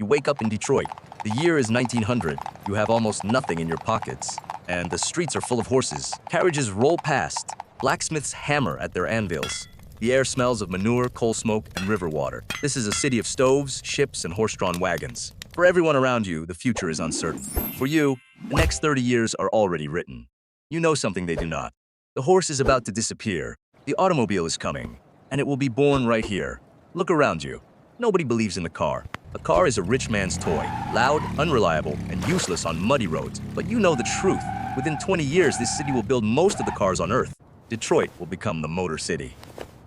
You wake up in Detroit. The year is 1900. You have almost nothing in your pockets. And the streets are full of horses. Carriages roll past. Blacksmiths hammer at their anvils. The air smells of manure, coal smoke, and river water. This is a city of stoves, ships, and horse-drawn wagons. For everyone around you, the future is uncertain. For you, the next 30 years are already written. You know something they do not. The horse is about to disappear. The automobile is coming, and it will be born right here. Look around you. Nobody believes in the car. A car is a rich man's toy, loud, unreliable, and useless on muddy roads. But you know the truth. Within 20 years, this city will build most of the cars on Earth. Detroit will become the Motor City.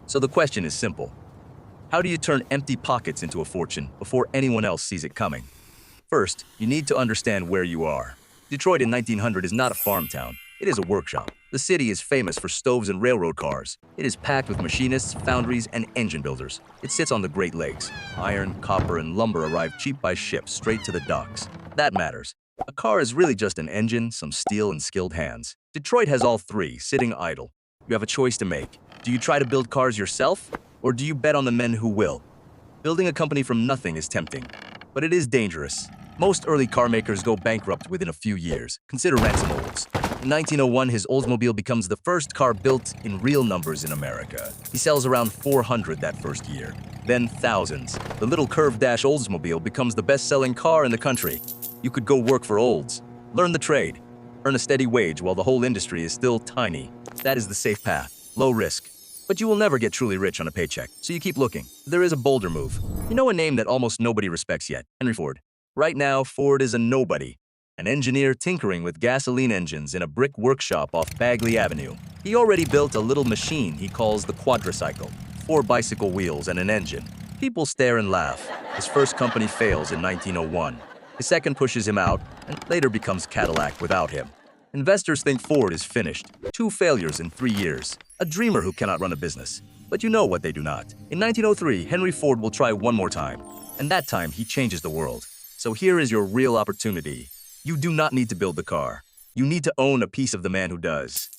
So the question is simple. How do you turn empty pockets into a fortune before anyone else sees it coming? First, you need to understand where you are. Detroit in 1900 is not a farm town. It is a workshop. The city is famous for stoves and railroad cars. It is packed with machinists, foundries, and engine builders. It sits on the Great Lakes. Iron, copper, and lumber arrive cheap by ship straight to the docks. That matters. A car is really just an engine, some steel, and skilled hands. Detroit has all three, sitting idle. You have a choice to make. Do you try to build cars yourself, or do you bet on the men who will? Building a company from nothing is tempting, but it is dangerous. Most early car makers go bankrupt within a few years. Consider Ransom Olds. In 1901, his Oldsmobile becomes the first car built in real numbers in America. He sells around 400 that first year, then thousands. The little curved-dash Oldsmobile becomes the best-selling car in the country. You could go work for Olds, learn the trade, earn a steady wage while the whole industry is still tiny. That is the safe path, low risk. But you will never get truly rich on a paycheck, so you keep looking. There is a bolder move. You know a name that almost nobody respects yet, Henry Ford. Right now, Ford is a nobody. An engineer tinkering with gasoline engines in a brick workshop off Bagley Avenue. He already built a little machine he calls the quadricycle, 4 bicycle wheels and an engine. People stare and laugh. His first company fails in 1901. His second pushes him out and later becomes Cadillac without him. Investors think Ford is finished. 2 failures in 3 years. A dreamer who cannot run a business. But you know what they do not. In 1903, Henry Ford will try one more time. And that time, he changes the world. So here is your real opportunity. You do not need to build the car. You need to own a piece of the man who does.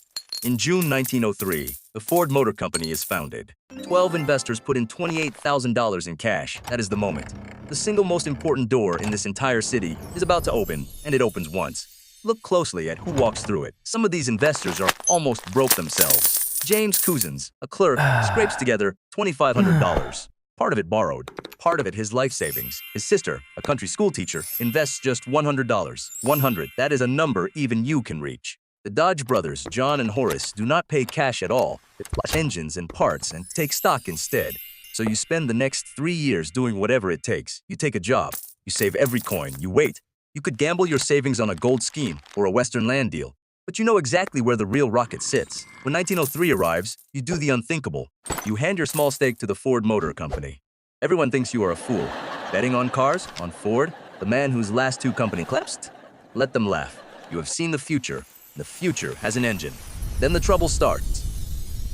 In June 1903, the Ford Motor Company is founded. 12 investors put in $28,000 in cash. That is the moment. The single most important door in this entire city is about to open, and it opens once. Look closely at who walks through it. Some of these investors are almost broke themselves. James Cousins, a clerk, scrapes together $2,500. Part of it borrowed, part of it his life savings. His sister, a country school teacher, invests just $100. 100, that is a number even you can reach. The Dodge brothers, John and Horace, do not pay cash at all. They flush engines and parts and take stock instead. So you spend the next 3 years doing whatever it takes. You take a job. You save every coin. You wait. You could gamble your savings on a gold scheme or a Western land deal. But you know exactly where the real rocket sits. When 1903 arrives, you do the unthinkable. You hand your small stake to the Ford Motor Company. Everyone thinks you are a fool. Betting on cars, on Ford, the man whose last 2 companies collapsed? Let them laugh. You have seen the future. The future has an engine. Then the trouble starts.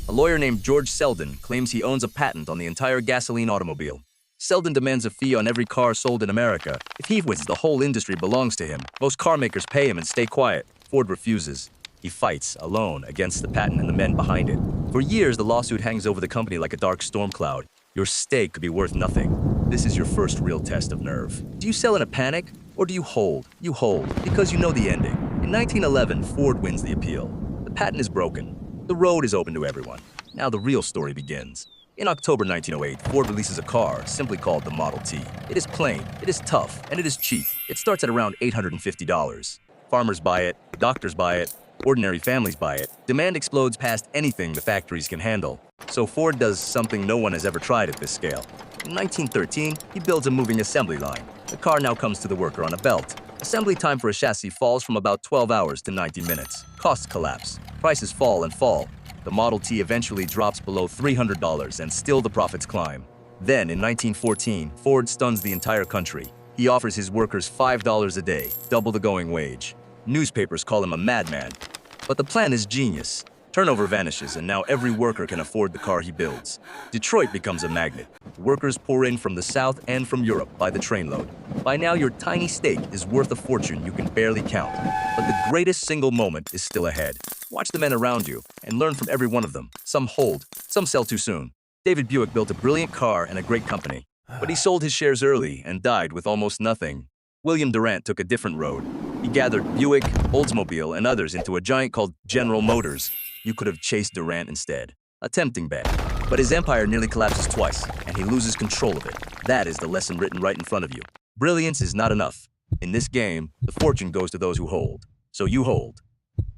A lawyer named George Selden claims he owns a patent on the entire gasoline automobile. Selden demands a fee on every car sold in America. If he wins, the whole industry belongs to him. Most car makers pay him and stay quiet. Ford refuses. He fights, alone, against the patent and the men behind it. For years, the lawsuit hangs over the company like a dark storm cloud. Your stake could be worth nothing. This is your first real test of nerve. Do you sell in a panic, or do you hold? You hold, because you know the ending. In 1911, Ford wins the appeal. The patent is broken. The road is open to everyone. Now the real story begins. In October 1908, Ford releases a car simply called the Model T. It is plain, it is tough, and it is cheap. It starts at around $850. Farmers buy it, doctors buy it, ordinary families buy it. Demand explodes past anything the factories can handle. So Ford does something no one has ever tried at this scale. In 1913, he builds a moving assembly line. The car now comes to the worker on a belt. Assembly time for a chassis falls from about 12 hours to 90 minutes. Costs collapse. Prices fall and fall. The Model T eventually drops below $300 and still the profits climb. Then, in 1914, Ford stuns the entire country. He offers his workers $5 a day, double the going wage. Newspapers call him a madman. But the plan is genius. Turnover vanishes, and now every worker can afford the car he builds. Detroit becomes a magnet. Workers pour in from the South and from Europe by the trainload. By now, your tiny stake is worth a fortune you can barely count. But the greatest single moment is still ahead. Watch the men around you and learn from every one of them. Some hold, some sell too soon. David Buick built a brilliant car and a great company. But he sold his shares early and died with almost nothing. William Durant took a different road. He gathered Buick, Oldsmobile, and others into a giant called General Motors. You could have chased Durant instead. A tempting bet. But his empire nearly collapses twice, and he loses control of it. That is the lesson written right in front of you. Brilliance is not enough. In this game, the fortune goes to those who hold. So you hold.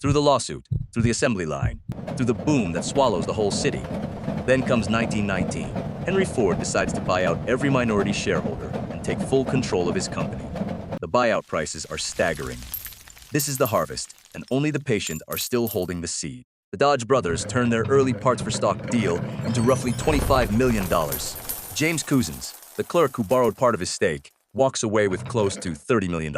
Through the lawsuit, through the assembly line, through the boom that swallows the whole city. Then comes 1919. Henry Ford decides to buy out every minority shareholder and take full control of his company. The buyout prices are staggering. This is the harvest, and only the patient are still holding the seed. The Dodge brothers turned their early parts for stock deal into roughly $25 million. James Couzens, the clerk who borrowed part of his stake, walks away with close to $30 million.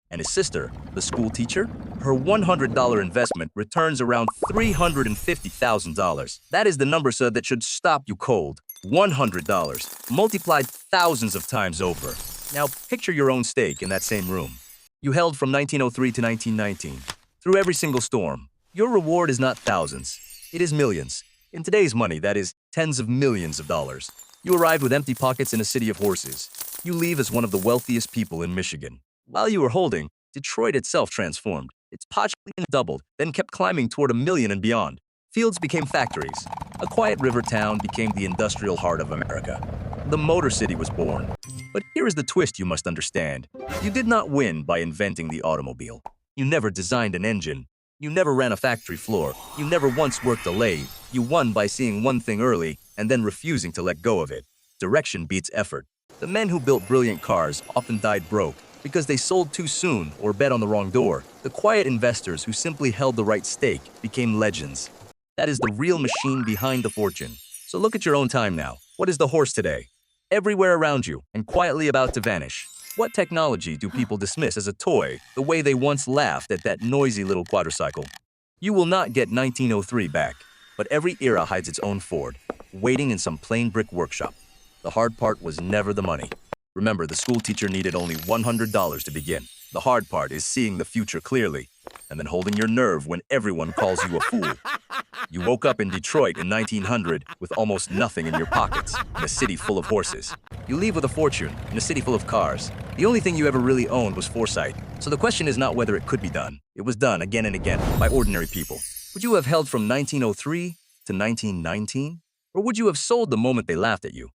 And his sister, the school teacher, her $100 investment returns around $350,000. That is the number, sir, that should stop you cold. $100, multiplied thousands of times over. Now picture your own stake in that same room. You held from 1903 to 1919. Through every single storm. Your reward is not thousands. It is millions. In today's money, that is tens of millions of dollars. You arrived with empty pockets in a city of horses. You leave as one of the wealthiest people in Michigan. While you were holding, Detroit itself transformed. Its population doubled, then kept climbing toward 1 million and beyond. Fields became factories. A quiet river town became the industrial heart of America. The Motor City was born. But here is the twist you must understand. You did not win by inventing the automobile. You never designed an engine. You never ran a factory floor. You never once worked a lathe. You won by seeing one thing early and then refusing to let go of it. Direction beats effort. The men who built brilliant cars often died broke because they sold too soon or bet on the wrong door. The quiet investors who simply held the right stake became legends. That is the real machine behind the fortune. So look at your own time now. What is the horse today? Everywhere around you and quietly about to vanish. What technology do people dismiss as a toy the way they once laughed at that noisy little quadricycle? You will not get 1903 back, but every era hides its own Ford, waiting in some plain brick workshop. The hard part was never the money. Remember, the school teacher needed only $100 to begin. The hard part is seeing the future clearly, and then holding your nerve when everyone calls you a fool. You woke up in Detroit in 1900 with almost nothing in your pockets, in a city full of horses. You leave with a fortune, in a city full of cars. The only thing you ever really owned was foresight. So the question is not whether it could be done. It was done again and again by ordinary people. Would you have held from 1903 to 1919? Or would you have sold the moment they laughed at you?